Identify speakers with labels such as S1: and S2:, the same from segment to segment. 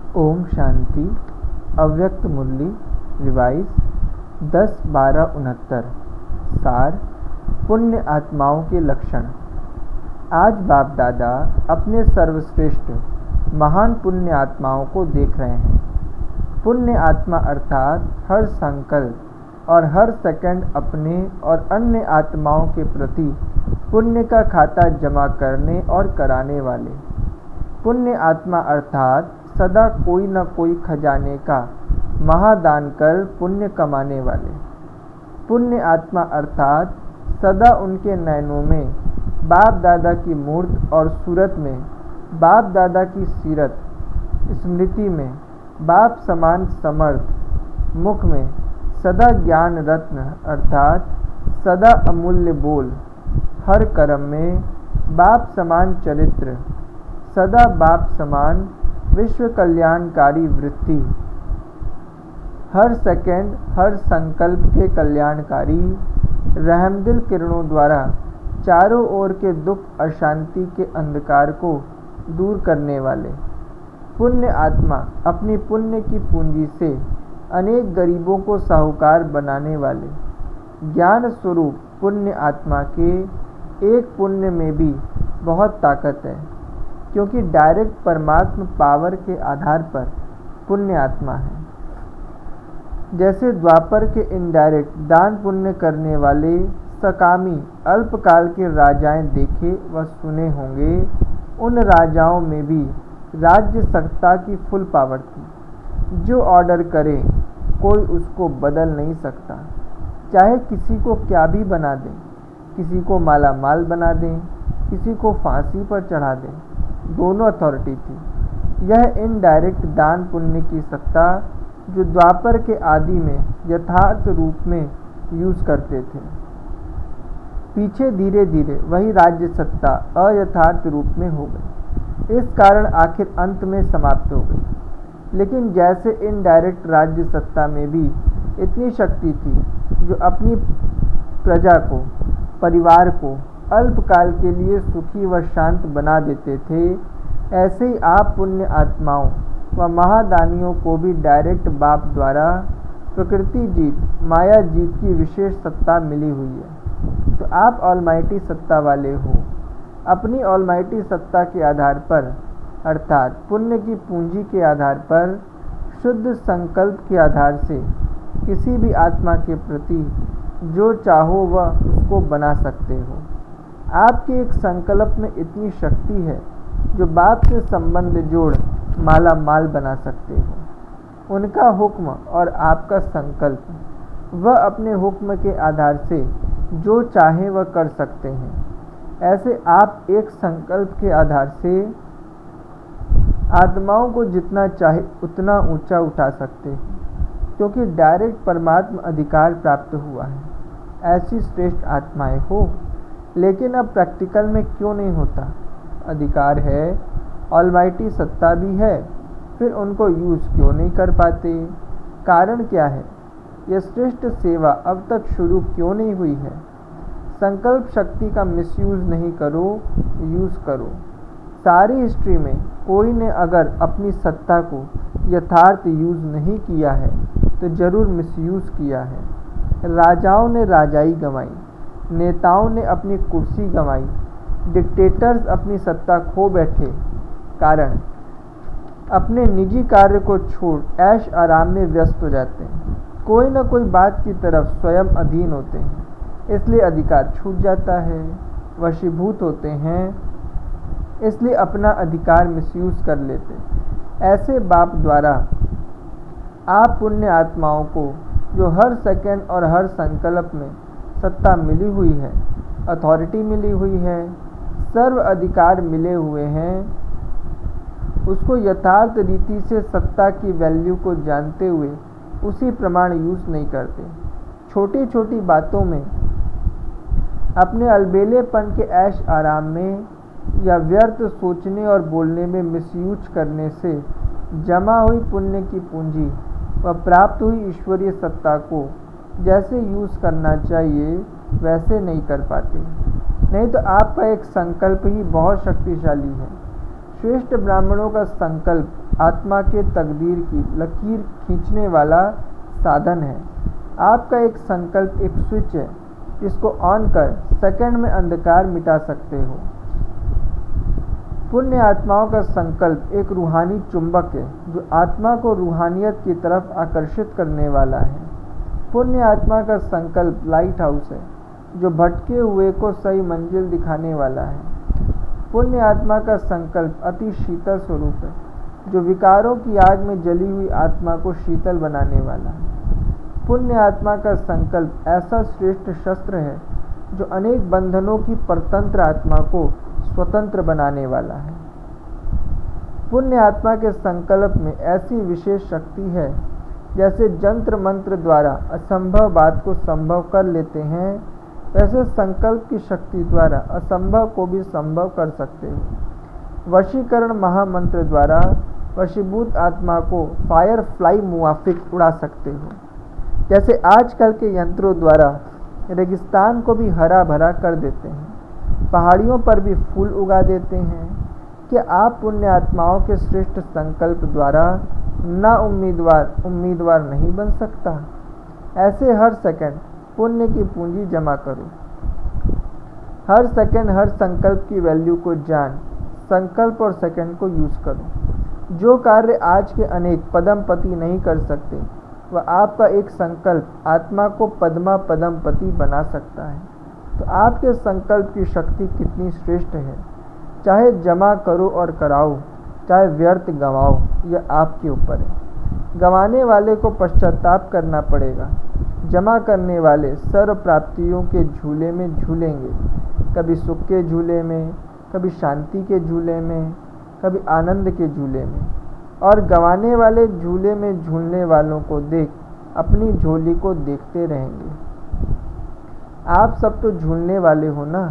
S1: ओम शांति। अव्यक्त मुरली रिवाइज 10/12/69। सार पुण्य आत्माओं के लक्षण। आज बाप दादा अपने सर्वश्रेष्ठ महान पुण्य आत्माओं को देख रहे हैं। पुण्य आत्मा अर्थात हर संकल्प और हर सेकंड अपने और अन्य आत्माओं के प्रति पुण्य का खाता जमा करने और कराने वाले। पुण्य आत्मा अर्थात सदा कोई न कोई खजाने का महादान कर पुण्य कमाने वाले। पुण्य आत्मा अर्थात सदा उनके नयनों में बाप दादा की मूर्त और सूरत में बाप दादा की सीरत, स्मृति में बाप समान समर्थ, मुख में सदा ज्ञान रत्न अर्थात सदा अमूल्य बोल, हर कर्म में बाप समान चरित्र, सदा बाप समान विश्व कल्याणकारी वृत्ति, हर सेकंड हर संकल्प के कल्याणकारी रहमदिल किरणों द्वारा चारों ओर के दुख अशांति के अंधकार को दूर करने वाले। पुण्य आत्मा अपनी पुण्य की पूंजी से अनेक गरीबों को साहूकार बनाने वाले। ज्ञान स्वरूप पुण्य आत्मा के एक पुण्य में भी बहुत ताकत है, क्योंकि डायरेक्ट परमात्मा पावर के आधार पर पुण्य आत्मा है। जैसे द्वापर के इनडायरेक्ट दान पुण्य करने वाले सकामी अल्पकाल के राजाएं देखे व सुने होंगे, उन राजाओं में भी राज्य सत्ता की फुल पावर थी। जो ऑर्डर करे कोई उसको बदल नहीं सकता, चाहे किसी को क्या भी बना दें, किसी को माला माल बना दें, किसी को फांसी पर चढ़ा दें, दोनों अथॉरिटी थी। यह इनडायरेक्ट दान पुण्य की सत्ता जो द्वापर के आदि में यथार्थ रूप में यूज करते थे, पीछे धीरे धीरे वही राज्य सत्ता अयथार्थ रूप में हो गई। इस कारण आखिर अंत में समाप्त हो गई। लेकिन जैसे इनडायरेक्ट राज्य सत्ता में भी इतनी शक्ति थी जो अपनी प्रजा को, परिवार को अल्पकाल के लिए सुखी व शांत बना देते थे, ऐसे ही आप पुण्य आत्माओं व महादानियों को भी डायरेक्ट बाप द्वारा प्रकृति जीत, माया जीत की विशेष सत्ता मिली हुई है। तो आप ऑलमाइटी सत्ता वाले हो। अपनी ऑलमाइटी सत्ता के आधार पर अर्थात पुण्य की पूंजी के आधार पर, शुद्ध संकल्प के आधार से किसी भी आत्मा के प्रति जो चाहो वह उसको बना सकते हो। आपके एक संकल्प में इतनी शक्ति है जो बाप से संबंध जोड़ माला माल बना सकते हो। उनका हुक्म और आपका संकल्प, वह अपने हुक्म के आधार से जो चाहे वह कर सकते हैं। ऐसे आप एक संकल्प के आधार से आत्माओं को जितना चाहे उतना ऊंचा उठा सकते हैं, क्योंकि डायरेक्ट परमात्मा अधिकार प्राप्त हुआ है। ऐसी श्रेष्ठ आत्माएं हो। लेकिन अब प्रैक्टिकल में क्यों नहीं होता? अधिकार है, ऑलमाइटी सत्ता भी है, फिर उनको यूज़ क्यों नहीं कर पाते? कारण क्या है? यह श्रेष्ठ सेवा अब तक शुरू क्यों नहीं हुई है? संकल्प शक्ति का मिसयूज़ नहीं करो, यूज़ करो। सारी हिस्ट्री में कोई ने अगर अपनी सत्ता को यथार्थ यूज़ नहीं किया है तो ज़रूर मिसयूज़ किया है। राजाओं ने राजाई गंवाई, नेताओं ने अपनी कुर्सी गंवाई, डिक्टेटर्स अपनी सत्ता खो बैठे। कारण अपने निजी कार्य को छोड़ ऐश आराम में व्यस्त हो जाते हैं, कोई न कोई बात की तरफ स्वयं अधीन होते हैं, इसलिए अधिकार छूट जाता है। वशीभूत होते हैं, इसलिए अपना अधिकार मिसयूज़ कर लेते। ऐसे बाप द्वारा आप पुण्य आत्माओं को जो हर सेकंड और हर संकल्प में सत्ता मिली हुई है, अथॉरिटी मिली हुई है, सर्व अधिकार मिले हुए हैं, उसको यथार्थ रीति से सत्ता की वैल्यू को जानते हुए उसी प्रमाण यूज़ नहीं करते। छोटी छोटी बातों में अपने अलबेलेपन के ऐश आराम में या व्यर्थ सोचने और बोलने में मिसयूज करने से जमा हुई पुण्य की पूंजी व प्राप्त हुई ईश्वरीय सत्ता को जैसे यूज़ करना चाहिए वैसे नहीं कर पाते। नहीं तो आपका एक संकल्प ही बहुत शक्तिशाली है। श्रेष्ठ ब्राह्मणों का संकल्प आत्मा के तकदीर की लकीर खींचने वाला साधन है। आपका एक संकल्प एक स्विच है जिसको ऑन कर सेकंड में अंधकार मिटा सकते हो। पुण्य आत्माओं का संकल्प एक रूहानी चुंबक है जो आत्मा को रूहानियत की तरफ आकर्षित करने वाला है। पुण्य आत्मा का संकल्प लाइट हाउस है जो भटके हुए को सही मंजिल दिखाने वाला है। पुण्य आत्मा का संकल्प अति शीतल स्वरूप है जो विकारों की आग में जली हुई आत्मा को शीतल बनाने वाला है। पुण्य आत्मा का संकल्प ऐसा श्रेष्ठ शस्त्र है जो अनेक बंधनों की परतंत्र आत्मा को स्वतंत्र बनाने वाला है। पुण्य आत्मा के संकल्प में ऐसी विशेष शक्ति है जैसे जंत्र मंत्र द्वारा असंभव बात को संभव कर लेते हैं, वैसे संकल्प की शक्ति द्वारा असंभव को भी संभव कर सकते हो। वशीकरण महामंत्र द्वारा वशीभूत आत्मा को फायर फ्लाई मुआफिक उड़ा सकते हो। जैसे आजकल के यंत्रों द्वारा रेगिस्तान को भी हरा भरा कर देते हैं, पहाड़ियों पर भी फूल उगा देते हैं। क्या आप पुण्य आत्माओं के श्रेष्ठ संकल्प द्वारा ना उम्मीदवार नहीं बन सकता? ऐसे हर सेकंड पुण्य की पूंजी जमा करो। हर सेकंड हर संकल्प की वैल्यू को जान, संकल्प और सेकंड को यूज करो। जो कार्य आज के अनेक पदमपति नहीं कर सकते, वह आपका एक संकल्प आत्मा को पद्मा पदमपति बना सकता है। तो आपके संकल्प की शक्ति कितनी श्रेष्ठ है। चाहे जमा करो और कराओ, चाहे व्यर्थ गंवाओ, यह आपके ऊपर है। गंवाने वाले को पश्चाताप करना पड़ेगा। जमा करने वाले सर्व प्राप्तियों के झूले में झूलेंगे, कभी सुख के झूले में, कभी शांति के झूले में, कभी आनंद के झूले में। और गंवाने वाले झूले में झूलने वालों को देख अपनी झोली को देखते रहेंगे। आप सब तो झूलने वाले हो ना।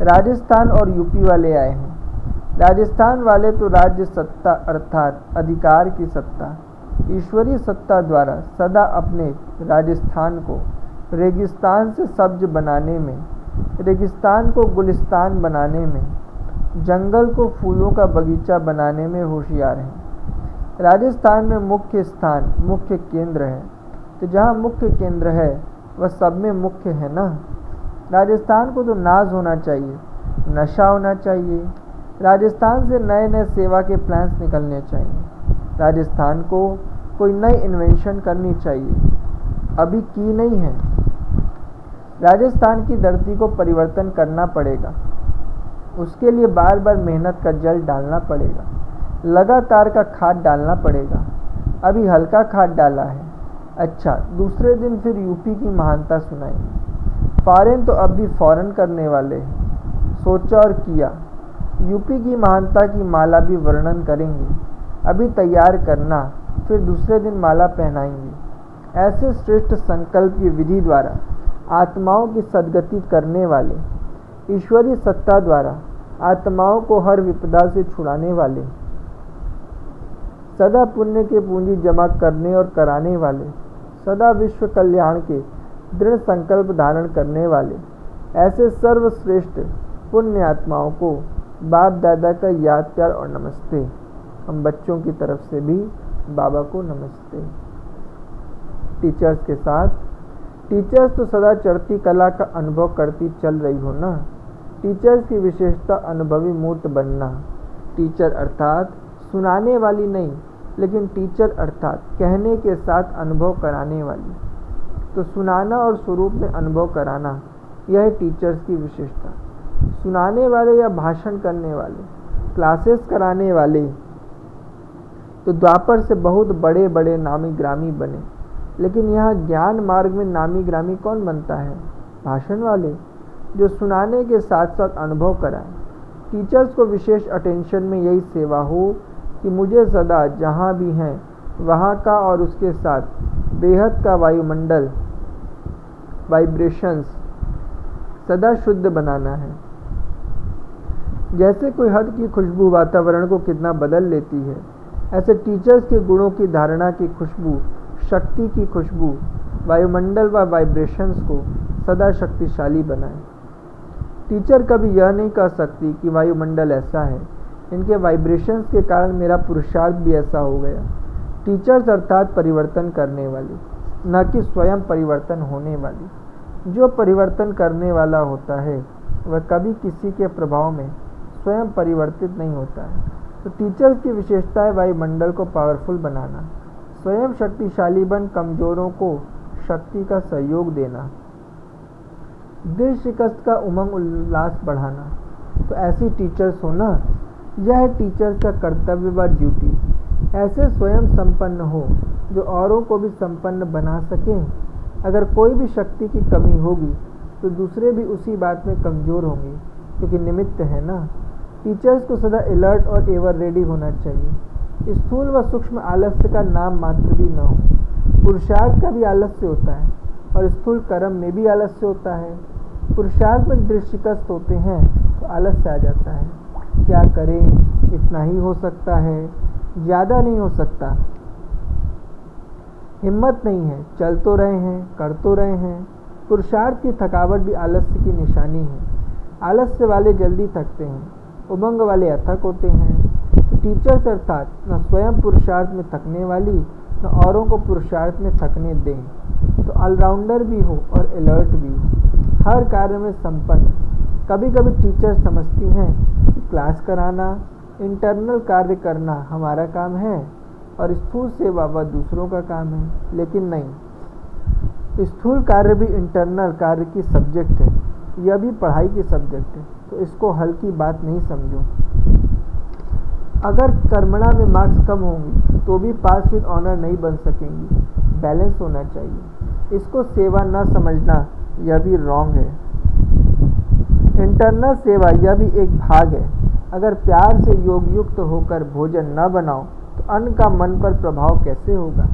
S1: राजस्थान और यूपी वाले आए हैं। राजस्थान वाले तो राज्य सत्ता अर्थात अधिकार की सत्ता, ईश्वरीय सत्ता द्वारा सदा अपने राजस्थान को रेगिस्तान से सब्ज बनाने में, रेगिस्तान को गुलिस्तान बनाने में, जंगल को फूलों का बगीचा बनाने में होशियार हैं। राजस्थान में मुख्य स्थान मुख्य केंद्र है, तो जहाँ मुख्य केंद्र है वह सब में मुख्य है ना। राजस्थान को तो नाज होना चाहिए, नशा होना चाहिए। राजस्थान से नए नए सेवा के प्लान्स निकलने चाहिए। राजस्थान को कोई नई इन्वेंशन करनी चाहिए, अभी की नहीं है। राजस्थान की धरती को परिवर्तन करना पड़ेगा। उसके लिए बार बार मेहनत का जल डालना पड़ेगा, लगातार का खाद डालना पड़ेगा। अभी हल्का खाद डाला है, अच्छा दूसरे दिन फिर यूपी की महानता सुनाएंगे। फॉरेन तो अब भी फॉरेन करने वाले हैं। सोचा और किया, यूपी की महानता की माला भी वर्णन करेंगे। अभी तैयार करना, फिर दूसरे दिन माला पहनाएंगे। ऐसे श्रेष्ठ संकल्प की विधि द्वारा आत्माओं की सद्गति करने वाले, ईश्वरीय सत्ता द्वारा आत्माओं को हर विपदा से छुड़ाने वाले, सदा पुण्य के पूंजी जमा करने और कराने वाले, सदा विश्व कल्याण के दृढ़ संकल्प धारण करने वाले, ऐसे सर्वश्रेष्ठ पुण्य आत्माओं को बाप दादा का याद प्यार और नमस्ते। हम बच्चों की तरफ से भी बाबा को नमस्ते। टीचर्स के साथ, टीचर्स तो सदा चढ़ती कला का अनुभव करती चल रही हो ना। टीचर्स की विशेषता अनुभवी मूर्त बनना। टीचर अर्थात सुनाने वाली नहीं, लेकिन टीचर अर्थात कहने के साथ अनुभव कराने वाली। तो सुनाना और स्वरूप में अनुभव कराना, यह है टीचर्स की विशेषता। सुनाने वाले या भाषण करने वाले, क्लासेस कराने वाले तो द्वापर से बहुत बड़े बड़े नामी ग्रामी बने, लेकिन यहाँ ज्ञान मार्ग में नामी ग्रामी कौन बनता है? भाषण वाले, जो सुनाने के साथ साथ अनुभव कराए। टीचर्स को विशेष अटेंशन में यही सेवा हो कि मुझे सदा जहाँ भी हैं वहाँ का और उसके साथ बेहद का वायुमंडल वाइब्रेशंस सदा शुद्ध बनाना है। जैसे कोई हद की खुशबू वातावरण को कितना बदल लेती है, ऐसे टीचर्स के गुणों की धारणा की खुशबू, शक्ति की खुशबू वायुमंडल व वाइब्रेशंस को सदा शक्तिशाली बनाए। टीचर कभी यह नहीं कह सकती कि वायुमंडल ऐसा है, इनके वाइब्रेशंस के कारण मेरा पुरुषार्थ भी ऐसा हो गया। टीचर्स अर्थात परिवर्तन करने वाली, न कि स्वयं परिवर्तन होने वाली। जो परिवर्तन करने वाला होता है वह कभी किसी के प्रभाव में स्वयं परिवर्तित नहीं होता है। तो टीचर्स की विशेषता है वायुमंडल को पावरफुल बनाना, स्वयं शक्तिशाली बन कमजोरों को शक्ति का सहयोग देना, दिल शिकस्त का उमंग उल्लास बढ़ाना। तो ऐसी टीचर्स होना, यह है टीचर्स का कर्तव्य व ड्यूटी। ऐसे स्वयं संपन्न हो जो औरों को भी संपन्न बना सकें। अगर कोई भी शक्ति की कमी होगी तो दूसरे भी उसी बात में कमज़ोर होंगे, क्योंकि निमित्त है ना। टीचर्स को सदा अलर्ट और एवर रेडी होना चाहिए। स्थूल व सूक्ष्म आलस्य का नाम मात्र भी न हो। पुरुषार्थ का भी आलस्य होता है और स्थूल कर्म में भी आलस्य होता है। पुरुषार्थ में दृढ़ शिकस्त होते हैं तो आलस्य आ जाता है। क्या करें, इतना ही हो सकता है, ज़्यादा नहीं हो सकता, हिम्मत नहीं है, चल तो रहे हैं, कर तो रहे हैं। पुरुषार्थ की थकावट भी आलस्य की निशानी है। आलस्य वाले जल्दी थकते हैं, उमंग वाले अथक होते हैं। तो टीचर्स अर्थात न स्वयं पुरुषार्थ में थकने वाली, न औरों को पुरुषार्थ में थकने दें। तो ऑलराउंडर भी हो और अलर्ट भी, हर कार्य में संपन्न। कभी कभी टीचर्स समझती हैं कि क्लास कराना, इंटरनल कार्य करना हमारा काम है और स्थूल सेवा वह दूसरों का काम है, लेकिन नहीं। स्थूल कार्य भी इंटरनल कार्य की सब्जेक्ट है, यह भी पढ़ाई की सब्जेक्ट है। तो इसको हल्की बात नहीं समझो। अगर कर्मणा में मार्क्स कम होंगी तो भी पास विद ऑनर नहीं बन सकेंगी। बैलेंस होना चाहिए। इसको सेवा न समझना यह भी रॉन्ग है। इंटरनल सेवा यह भी एक भाग है। अगर प्यार से योग युक्त होकर भोजन न बनाओ तो अन्न का मन पर प्रभाव कैसे होगा।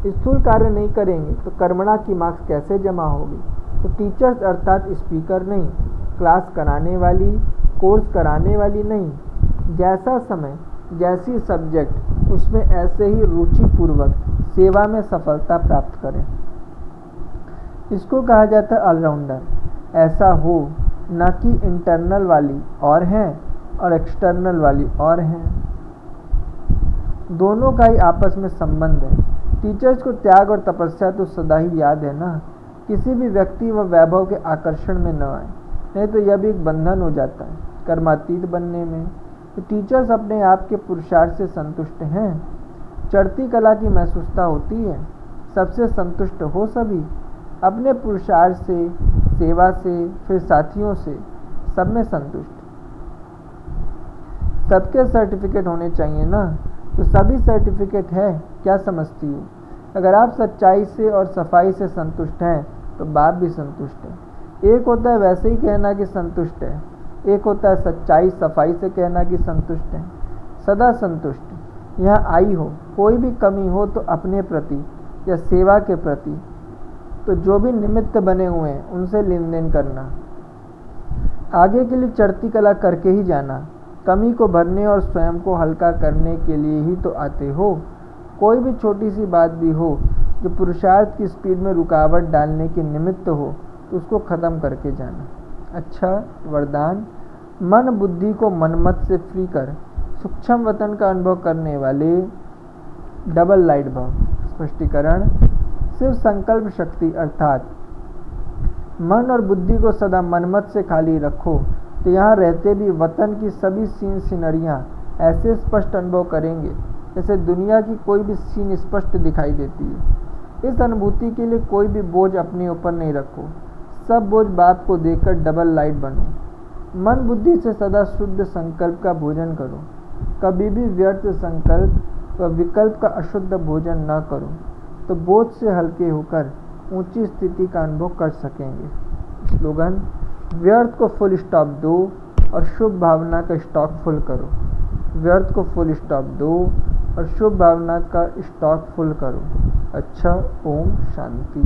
S1: स्थूल कार्य नहीं करेंगे तो कर्मणा की मार्क्स कैसे जमा होगी। तो टीचर्स अर्थात स्पीकर नहीं, क्लास कराने वाली, कोर्स कराने वाली नहीं। जैसा समय, जैसी सब्जेक्ट, उसमें ऐसे ही रुचिपूर्वक सेवा में सफलता प्राप्त करें। इसको कहा जाता है ऑलराउंडर। ऐसा हो न कि इंटरनल वाली और हैं और एक्सटर्नल वाली और हैं, दोनों का ही आपस में संबंध है। टीचर्स को त्याग और तपस्या तो सदा ही याद है ना। किसी भी व्यक्ति व वैभव के आकर्षण में न आए, नहीं तो यह भी एक बंधन हो जाता है कर्मातीत बनने में। तो टीचर्स अपने आप के पुरुषार्थ से संतुष्ट हैं। चढ़ती कला की महसूसता होती है, सबसे संतुष्ट हो सभी। अपने पुरुषार्थ से, सेवा से, फिर साथियों से, सब में संतुष्ट। सबके सर्टिफिकेट होने चाहिए ना। तो सभी सर्टिफिकेट है, क्या समझती हो। अगर आप सच्चाई से और सफाई से संतुष्ट हैं तो बाप भी संतुष्ट है। एक होता है वैसे ही कहना कि संतुष्ट है, एक होता है सच्चाई सफाई से कहना कि संतुष्ट है। सदा संतुष्ट। यहाँ आई हो, कोई भी कमी हो तो अपने प्रति या सेवा के प्रति, तो जो भी निमित्त बने हुए हैं उनसे लेन देन करना। आगे के लिए चढ़ती कला करके ही जाना। कमी को भरने और स्वयं को हल्का करने के लिए ही तो आते हो। कोई भी छोटी सी बात भी हो जो पुरुषार्थ की स्पीड में रुकावट डालने के निमित्त हो तो उसको ख़त्म करके जाना। अच्छा वरदान, मन बुद्धि को मनमत से फ्री कर सूक्ष्म वतन का अनुभव करने वाले डबल लाइट भाव। स्पष्टीकरण, सिर्फ संकल्प शक्ति अर्थात मन और बुद्धि को सदा मनमत से खाली रखो तो यहाँ रहते भी वतन की सभी सीन सीनरियाँ ऐसे स्पष्ट अनुभव करेंगे जैसे दुनिया की कोई भी सीन स्पष्ट दिखाई देती है। इस अनुभूति के लिए कोई भी बोझ अपने ऊपर नहीं रखो, सब बोझ बाप को देकर डबल लाइट बनो। मन बुद्धि से सदा शुद्ध संकल्प का भोजन करो। कभी भी व्यर्थ संकल्प व विकल्प का अशुद्ध भोजन न करो, तो बोझ से हल्के होकर ऊंची स्थिति का अनुभव कर सकेंगे। स्लोगन, व्यर्थ को फुल स्टॉप दो और शुभ भावना का स्टॉक फुल करो। व्यर्थ को फुल स्टॉप दो और शुभ भावना का स्टॉक फुल करो। अच्छा, ओम शांति।